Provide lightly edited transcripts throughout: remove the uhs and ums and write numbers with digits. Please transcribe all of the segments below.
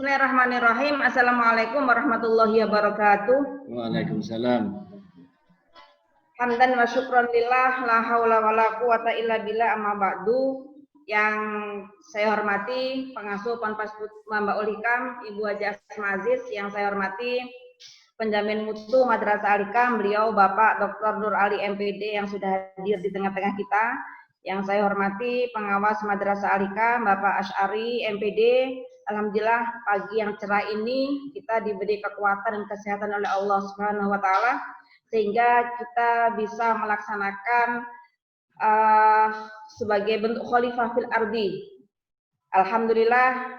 Bismillahirrahmanirrahim. Assalamualaikum warahmatullahi wabarakatuh. Waalaikumsalam. Hamdan wa syukran lillah, la haula wa la quwata illa billah, amma ba'du. Yang saya hormati pengasuh Ponpes Mbak Ulikam, Ibu Haji Asma Aziz. Yang saya hormati penjamin mutu Madrasah Alikam, beliau Bapak Dr. Nur Ali MPD yang sudah hadir di tengah-tengah kita. Yang saya hormati pengawas Madrasah Alikam, Bapak Asy'ari MPD. Alhamdulillah pagi yang cerah ini kita diberi kekuatan dan kesehatan oleh Allah Subhanahu wa taala sehingga kita bisa melaksanakan sebagai bentuk khalifah fil ardi. Alhamdulillah,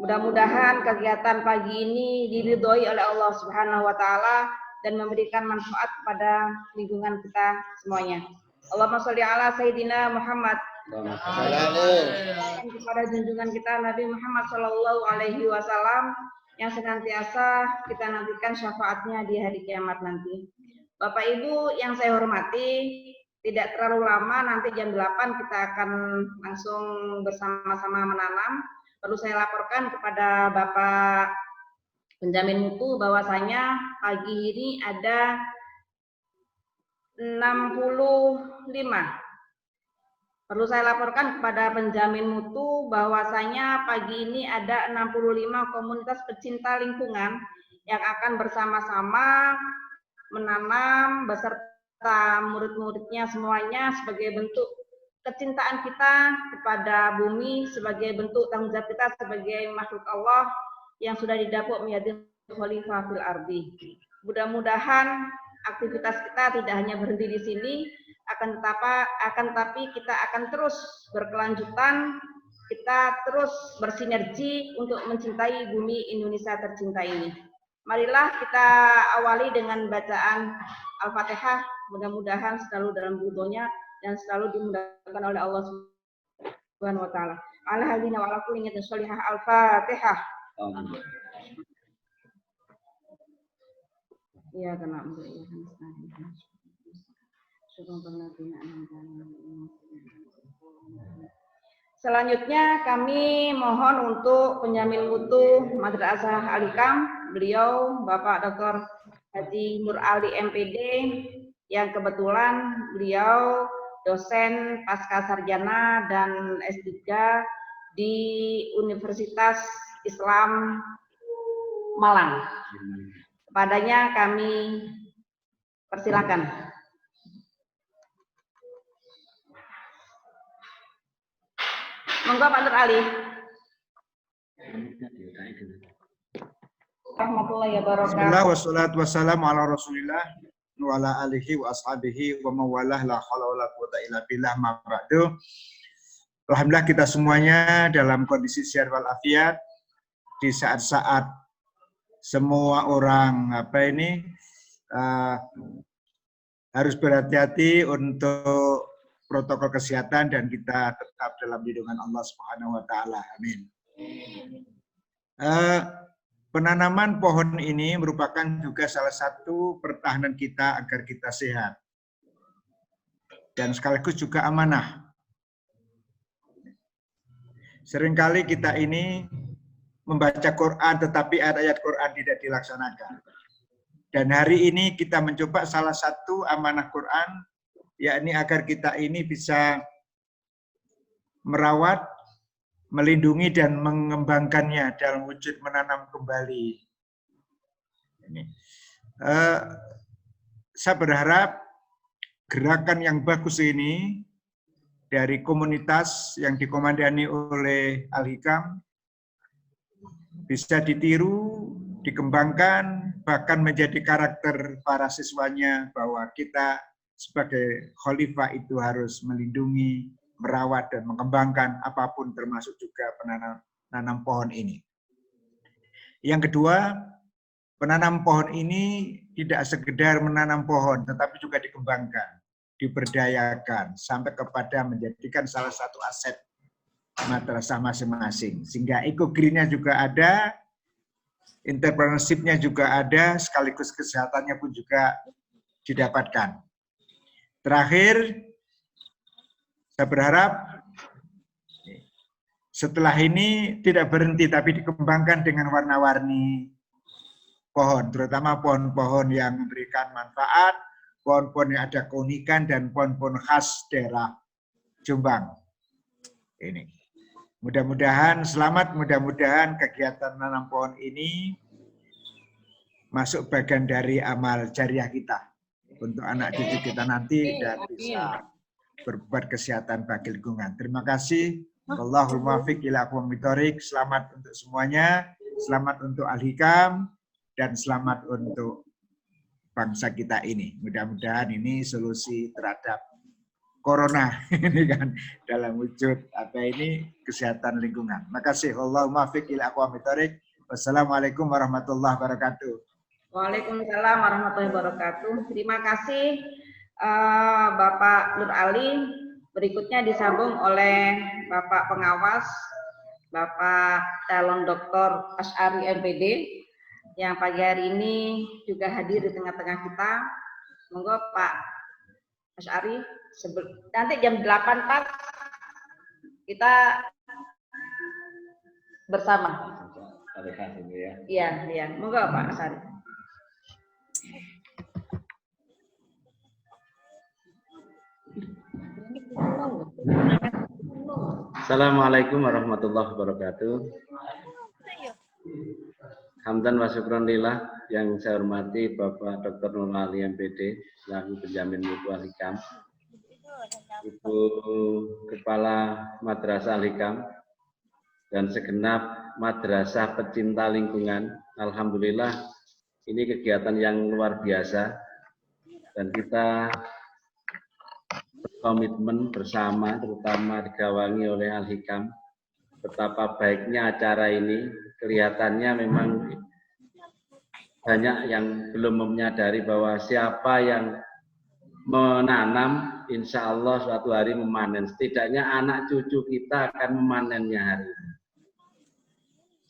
mudah-mudahan kegiatan pagi ini diridhoi oleh Allah Subhanahu wa taala dan memberikan manfaat pada lingkungan kita semuanya. Allahumma sholli ala sayyidina Muhammad. Kepada junjungan kita Nabi Muhammad Shallallahu Alaihi Wasallam yang senantiasa kita nantikan syafaatnya di hari kiamat nanti. Bapak Ibu yang saya hormati, tidak terlalu lama, nanti jam 8 kita akan langsung bersama-sama menanam. Perlu saya laporkan kepada Bapak penjamin mutu bahwasanya pagi ini ada 65. Perlu saya laporkan kepada penjamin mutu bahwasanya pagi ini ada 65 komunitas pecinta lingkungan yang akan bersama-sama menanam beserta murid-muridnya semuanya sebagai bentuk kecintaan kita kepada bumi, sebagai bentuk tanggung jawab kita sebagai makhluk Allah yang sudah didapuk menjadi khalifah fil ardi. Mudah-mudahan aktivitas kita tidak hanya berhenti di sini, akan tapi kita akan terus berkelanjutan, kita terus bersinergi untuk mencintai bumi Indonesia tercinta ini. Marilah kita awali dengan bacaan Al-Fatihah, mudah-mudahan selalu dalam ridhonya dan selalu dimudahkan oleh Allah Subhanahu wa taala. Ala hadina wa ala kulli niyatin sholihah. Al-Fatihah. Iya kena Selanjutnya kami mohon untuk penjamin mutu Madrasah Alikam, beliau Bapak Dr. Haji Nur Ali MPD yang kebetulan beliau dosen pasca sarjana dan S3 di Universitas Islam Malang. Kepadanya kami persilakan. Monggo Pak Nur Ali. Rahmatullahi wabarakatuh. Bismillah wassalatu wassalamu ala Rasulillah wa ala alihi wa ashabihi wa mawalah la haula wala quwata illa billah ma ba'du. Alhamdulillah kita semuanya dalam kondisi sehat walafiat di saat-saat semua orang harus berhati-hati untuk protokol kesehatan dan kita tetap dalam lindungan Allah Subhanahu wa taala. Amin. Penanaman pohon ini merupakan juga salah satu pertahanan kita agar kita sehat. Dan sekaligus juga amanah. Seringkali kita ini membaca Quran tetapi ayat-ayat Quran tidak dilaksanakan. Dan hari ini kita mencoba salah satu amanah Quran, yakni agar kita ini bisa merawat, melindungi dan mengembangkannya dalam wujud menanam kembali. Saya berharap gerakan yang bagus ini dari komunitas yang dikomandani oleh Al-Hikam bisa ditiru, dikembangkan, bahkan menjadi karakter para siswanya bahwa kita sebagai khalifah itu harus melindungi, merawat dan mengembangkan apapun termasuk juga penanam pohon ini. Yang kedua, penanam pohon ini tidak sekedar menanam pohon tetapi juga dikembangkan, diberdayakan sampai kepada menjadikan salah satu aset madrasah masing-masing. Sehingga eco-green-nya juga ada, entrepreneurship-nya juga ada, sekaligus kesehatannya pun juga didapatkan. Terakhir, saya berharap setelah ini tidak berhenti tapi dikembangkan dengan warna-warni pohon, terutama pohon-pohon yang memberikan manfaat, pohon-pohon yang ada keunikan dan pohon-pohon khas daerah Jombang. Ini. Mudah-mudahan selamat, mudah-mudahan kegiatan menanam pohon ini masuk bagian dari amal jariah kita untuk anak cucu kita nanti dan bisa berbuat kesehatan bagi lingkungan. Terima kasih. Wallahul muwaffiq ila aqwamit thoriq. Selamat untuk semuanya, selamat untuk Al-Hikam, dan selamat untuk bangsa kita ini. Mudah-mudahan ini solusi terhadap corona ini kan dalam wujud apa ini kesehatan lingkungan. Makasih. Wallahul muwaffiq ila aqwamit thoriq. Wassalamualaikum warahmatullahi wabarakatuh. Waalaikumsalam warahmatullahi wabarakatuh. Terima kasih Bapak Nur Ali. Berikutnya disambung oleh Bapak Pengawas, Bapak Calon Dr. Asy'ari MPD, yang pagi hari ini juga hadir di tengah-tengah kita. Monggo Pak Asy'ari, nanti jam 8 pas kita bersama. Iya. Monggo Pak Asy'ari. Assalamualaikum warahmatullahi wabarakatuh. Hamdan wa syukran lillah, yang saya hormati Bapak Dr. Nur Ali MPD selaku penjamin mutu Al-Hikam, Ibu Kepala Madrasah Al-Hikam, dan segenap madrasah pecinta lingkungan. Alhamdulillah, ini kegiatan yang luar biasa dan kita komitmen bersama, terutama digawangi oleh Al-Hikam, betapa baiknya acara ini. Kelihatannya memang banyak yang belum menyadari bahwa siapa yang menanam, insya Allah suatu hari memanen. Setidaknya anak cucu kita akan memanennya hari ini.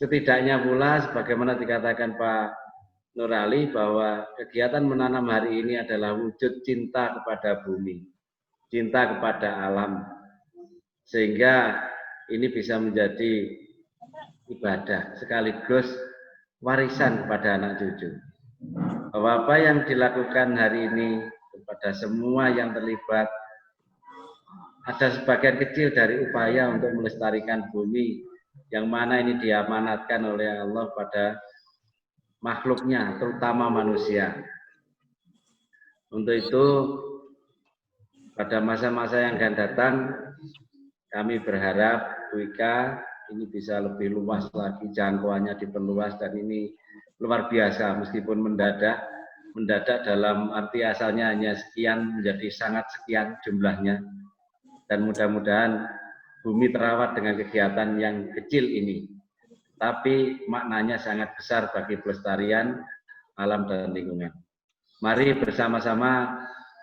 Setidaknya pula, sebagaimana dikatakan Pak Nur Ali, bahwa kegiatan menanam hari ini adalah wujud cinta kepada bumi, cinta kepada alam, sehingga ini bisa menjadi ibadah sekaligus warisan kepada anak cucu. Bahwa apa yang dilakukan hari ini kepada semua yang terlibat, ada sebagian kecil dari upaya untuk melestarikan bumi, yang mana ini diamanatkan oleh Allah pada makhluknya, terutama manusia. Untuk itu, pada masa-masa yang akan datang, kami berharap Bu Ika ini bisa lebih luas lagi, jangkauannya diperluas, dan ini luar biasa meskipun mendadak dalam arti asalnya hanya sekian menjadi sangat sekian jumlahnya, dan mudah-mudahan bumi terawat dengan kegiatan yang kecil ini, tapi maknanya sangat besar bagi pelestarian alam dan lingkungan. Mari bersama-sama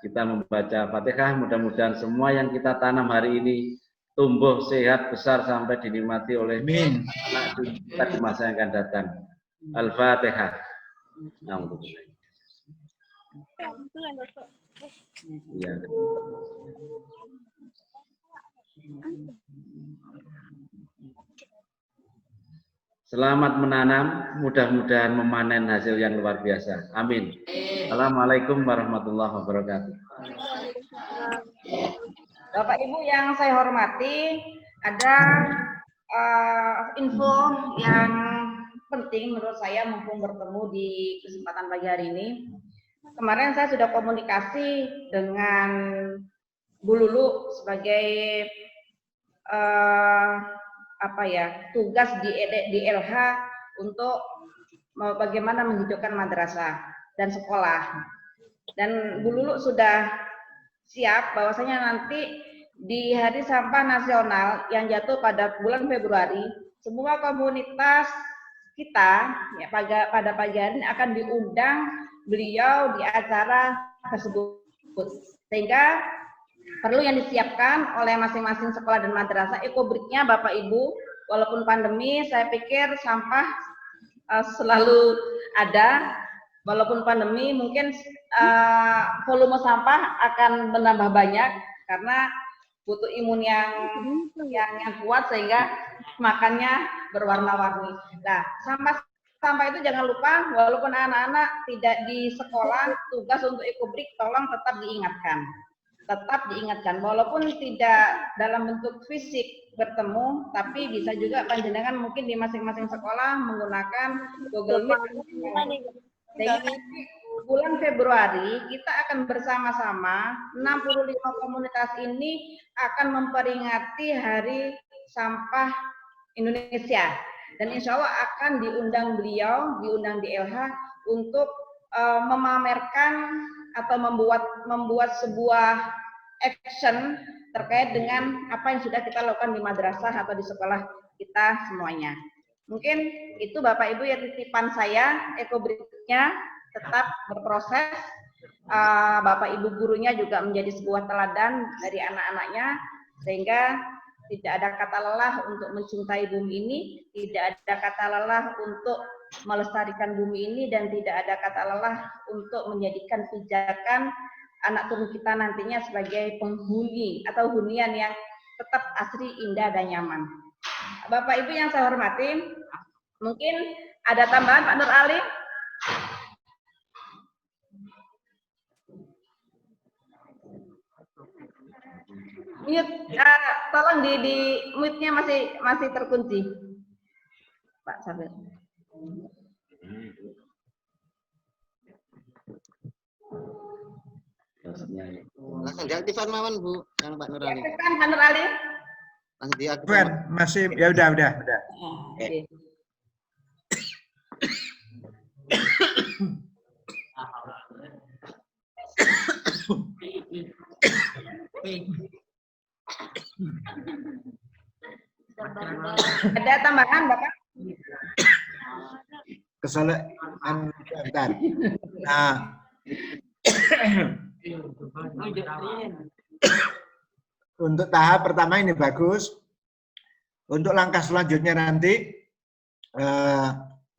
kita membaca Fatihah, mudah-mudahan semua yang kita tanam hari ini tumbuh sehat besar sampai dinikmati oleh anak cucu kita di masa yang akan datang. Al-Fatihah. Ya. Selamat menanam, mudah-mudahan memanen hasil yang luar biasa. Amin. Assalamualaikum warahmatullahi wabarakatuh. Bapak Ibu yang saya hormati, ada info yang penting menurut saya mumpung bertemu di kesempatan pagi hari ini. Kemarin saya sudah komunikasi dengan Bu Lulu sebagai tugas di LH untuk bagaimana menghidupkan madrasah dan sekolah. Dan Bu Lulu sudah siap bahwasanya nanti di Hari Sampah Nasional yang jatuh pada bulan Februari, semua komunitas kita ya, pada pagi hari ini akan diundang beliau di acara tersebut. Sehingga perlu yang disiapkan oleh masing-masing sekolah dan madrasah ekobriknya Bapak Ibu. Walaupun pandemi, saya pikir sampah selalu ada. Walaupun pandemi, mungkin volume sampah akan menambah banyak karena butuh imun yang kuat sehingga makannya berwarna-warni. Nah, sampah itu jangan lupa, walaupun anak-anak tidak di sekolah, tugas untuk ekobrik tolong tetap diingatkan. Tetap diingatkan, walaupun tidak dalam bentuk fisik bertemu, tapi bisa juga panjenengan mungkin di masing-masing sekolah menggunakan Google Meet. Sehingga bulan Februari kita akan bersama-sama 65 komunitas ini akan memperingati Hari Sampah Indonesia. Dan insya Allah akan diundang beliau, diundang di LH untuk memamerkan atau membuat sebuah action terkait dengan apa yang sudah kita lakukan di madrasah atau di sekolah kita semuanya. Mungkin itu Bapak Ibu ya titipan saya, ekobriknya tetap berproses. Bapak Ibu gurunya juga menjadi sebuah teladan dari anak-anaknya, sehingga tidak ada kata lelah untuk mencintai bumi ini, tidak ada kata lelah untuk melestarikan bumi ini, dan tidak ada kata lelah untuk menjadikan pijakan anak turun kita nantinya sebagai penghuni atau hunian yang tetap asri, indah, dan nyaman. Bapak Ibu yang saya hormati, mungkin ada tambahan Pak Nur Ali? Mute, tolong di mute-nya masih terkunci, Pak Sabir. Langsung diaktifkan Mawan Bu, yang Pak Nur Ali. Diaktifkan Pak Nur Ali? Langsung diaktifkan. Masih ya udah. Oke. Ada tambahan Bapak? Kesalahan bentar. Nah, untuk tahap pertama ini bagus. Untuk langkah selanjutnya nanti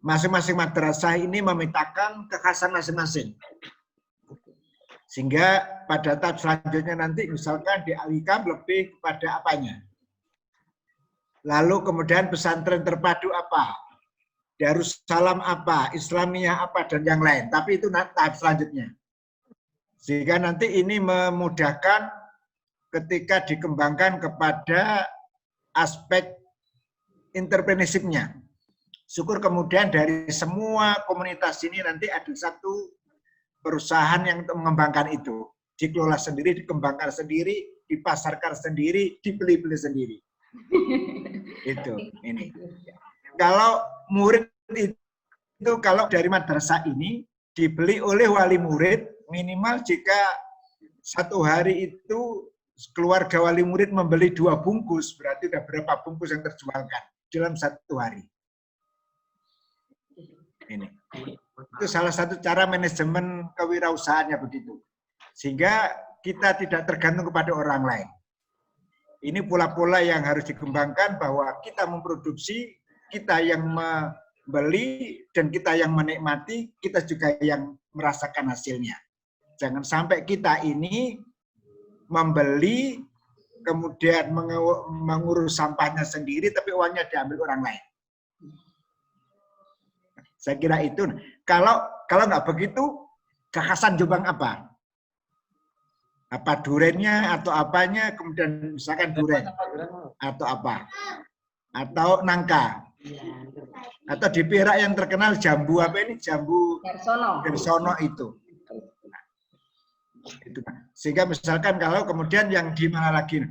masing-masing madrasah ini memetakan kekhasan masing-masing. Sehingga pada tahap selanjutnya nanti misalkan di Al-Hikam lebih kepada apanya. Lalu kemudian pesantren terpadu apa, Darussalam apa, Islamiyah apa, dan yang lain. Tapi itu tahap selanjutnya. Sehingga nanti ini memudahkan ketika dikembangkan kepada aspek entrepreneurship-nya. Syukur kemudian dari semua komunitas ini nanti ada satu perusahaan yang untuk mengembangkan itu. Dikelola sendiri, dikembangkan sendiri, dipasarkan sendiri, dibeli-beli sendiri. Itu ini. Kalau murid itu kalau dari madrasah ini dibeli oleh wali murid, minimal jika satu hari itu keluarga wali murid membeli 2 bungkus, berarti ada berapa bungkus yang terjualkan dalam satu hari. Ini. Itu salah satu cara manajemen kewirausahaannya begitu. Sehingga kita tidak tergantung kepada orang lain. Ini pola-pola yang harus dikembangkan bahwa kita memproduksi, kita yang membeli, dan kita yang menikmati, kita juga yang merasakan hasilnya. Jangan sampai kita ini membeli, kemudian mengurus sampahnya sendiri, tapi uangnya diambil orang lain. Saya kira itu. Kalau nggak begitu, kekhasan Jombang apa? Apa durennya atau apanya, kemudian misalkan duren atau apa, atau nangka, atau di Perak yang terkenal jambu apa ini, jambu Gersono itu. Sehingga misalkan kalau kemudian yang di mana lagi,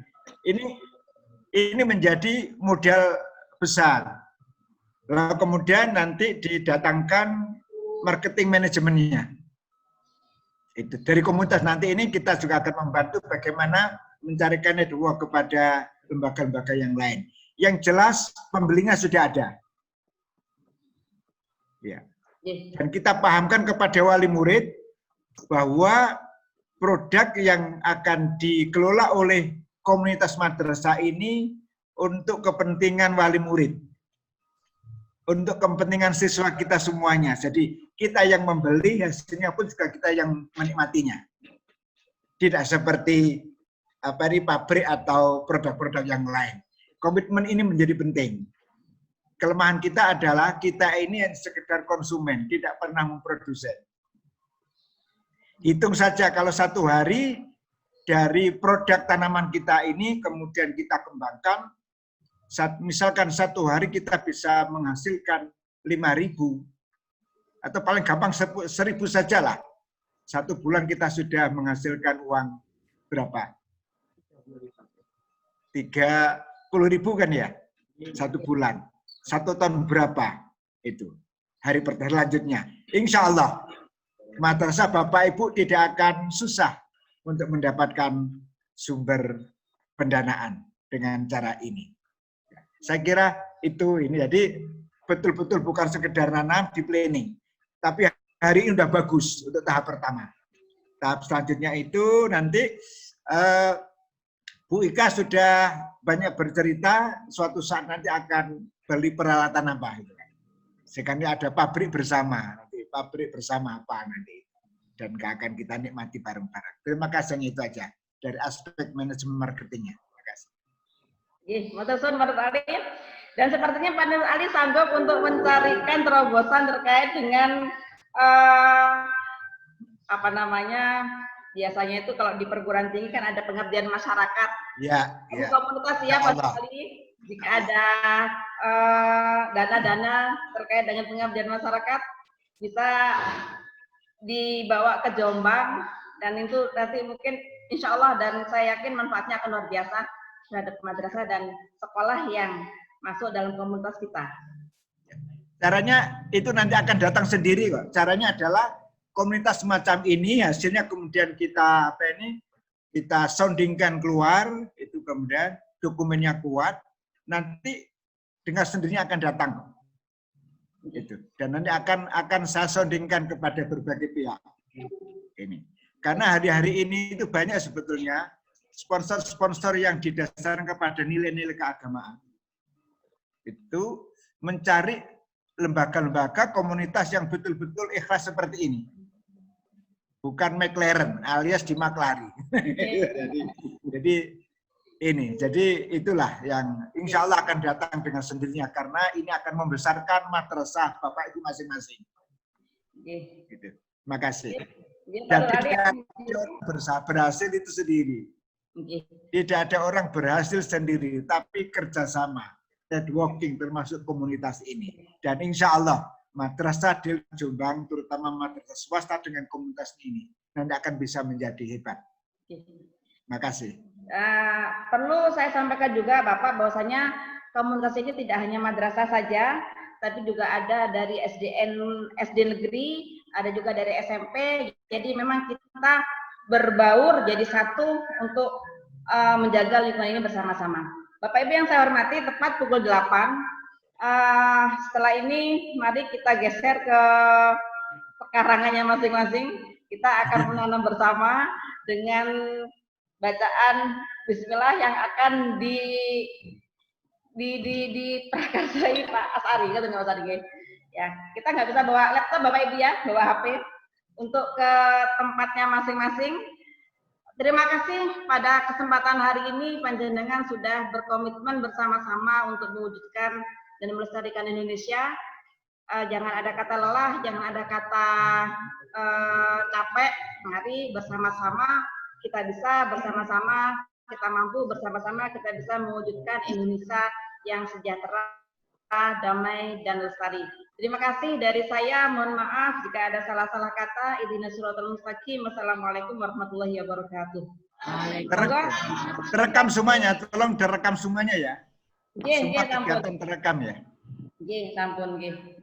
ini menjadi modal besar. Lalu kemudian nanti didatangkan marketing manajemennya. Itu dari komunitas nanti ini kita juga akan membantu bagaimana mencarikan network kepada lembaga-lembaga yang lain. Yang jelas pembelinya sudah ada. Ya. Dan kita pahamkan kepada wali murid bahwa produk yang akan dikelola oleh komunitas madrasah ini untuk kepentingan wali murid. Untuk kepentingan siswa kita semuanya. Jadi kita yang membeli, hasilnya pun juga kita yang menikmatinya. Tidak seperti pabrik atau produk-produk yang lain. Komitmen ini menjadi penting. Kelemahan kita adalah kita ini sekedar konsumen, tidak pernah memproduksi. Hitung saja kalau satu hari dari produk tanaman kita ini kemudian kita kembangkan, misalkan satu hari kita bisa menghasilkan 5.000 atau paling gampang 1.000 sajalah. Satu bulan kita sudah menghasilkan uang berapa? 30.000 kan ya? Satu bulan. 1 ton berapa? Itu. Hari selanjutnya. Insya Allah, madrasah Bapak Ibu tidak akan susah untuk mendapatkan sumber pendanaan dengan cara ini. Saya kira itu ini. Jadi betul-betul bukan sekedar nanam di planning. Tapi hari ini sudah bagus untuk tahap pertama. Tahap selanjutnya itu nanti Bu Ika sudah banyak bercerita, suatu saat nanti akan beli peralatan apa. Sekarang ada pabrik bersama, nanti pabrik bersama apa nanti. Dan akan kita nikmati bareng-bareng. Terima kasih, itu aja dari aspek manajemen marketingnya. Terima kasih. Matur Ali. Dan sepertinya Pak Nur Ali sanggup untuk mencarikan terobosan terkait dengan biasanya itu kalau di perguruan tinggi kan ada pengabdian masyarakat. Ya. Komunitas ya Pak Nur Ali. Jika ada dana-dana terkait dengan pengabdian masyarakat bisa dibawa ke Jombang, dan itu nanti mungkin insya Allah dan saya yakin manfaatnya akan luar biasa terhadap madrasah dan sekolah yang masuk dalam komunitas kita. Caranya itu nanti akan datang sendiri kok. Caranya adalah komunitas semacam ini hasilnya kemudian kita kita soundingkan keluar, itu kemudian dokumennya kuat, nanti dengan sendirinya akan datang. Itu. Dan nanti akan saya soundingkan kepada berbagai pihak. Ini. Karena hari-hari ini itu banyak sebetulnya sponsor-sponsor yang didasarkan kepada nilai-nilai keagamaan. Itu mencari lembaga-lembaga komunitas yang betul-betul ikhlas seperti ini. Bukan McLaren alias di Maklari. Jadi itulah yang insya Allah akan datang dengan sendirinya karena ini akan membesarkan madrasah Bapak Ibu masing-masing. Gitu. Terima kasih. Dan tidak ada orang berhasil itu sendiri. Tidak ada orang berhasil sendiri, tapi kerjasama, networking termasuk komunitas ini. Dan insya Allah madrasah di Jombang, terutama madrasah swasta dengan komunitas ini, nanti akan bisa menjadi hebat. Terima kasih. Perlu saya sampaikan juga Bapak bahwasanya komunitas ini tidak hanya madrasah saja, tapi juga ada dari SD negeri, ada juga dari SMP. Jadi memang kita berbaur jadi satu untuk menjaga lingkungan ini bersama-sama. Bapak Ibu yang saya hormati, tepat pukul 8. Setelah ini mari kita geser ke pekarangannya masing-masing. Kita akan menanam bersama dengan bacaan Bismillah yang akan diprakarsai Pak Asari, kan Mas Ari. Ya, kita nggak bisa bawa laptop Bapak Ibu ya, bawa HP untuk ke tempatnya masing-masing. Terima kasih pada kesempatan hari ini panjenengan sudah berkomitmen bersama-sama untuk mewujudkan dan melestarikan Indonesia. Jangan ada kata lelah, jangan ada kata capek. Mari bersama-sama kita bisa, bersama-sama kita mampu, bersama-sama kita bisa mewujudkan Indonesia yang sejahtera, damai, dan lestari. Terima kasih dari saya, mohon maaf jika ada salah-salah kata. Ihdinas siratal mustaqim. Wassalamualaikum warahmatullahi wabarakatuh. Terekam semuanya, tolong direkam semuanya ya. Semua kegiatan terekam ya. Sampun.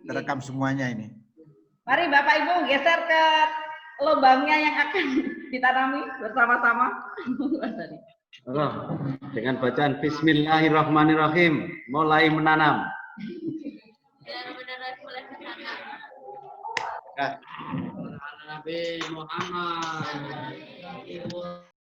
Terekam semuanya ini. Mari Bapak Ibu geser ke lubangnya yang akan ditanami bersama-sama. Dengan bacaan Bismillahirrahmanirrahim, mulai menanam. Nabi Muhammad.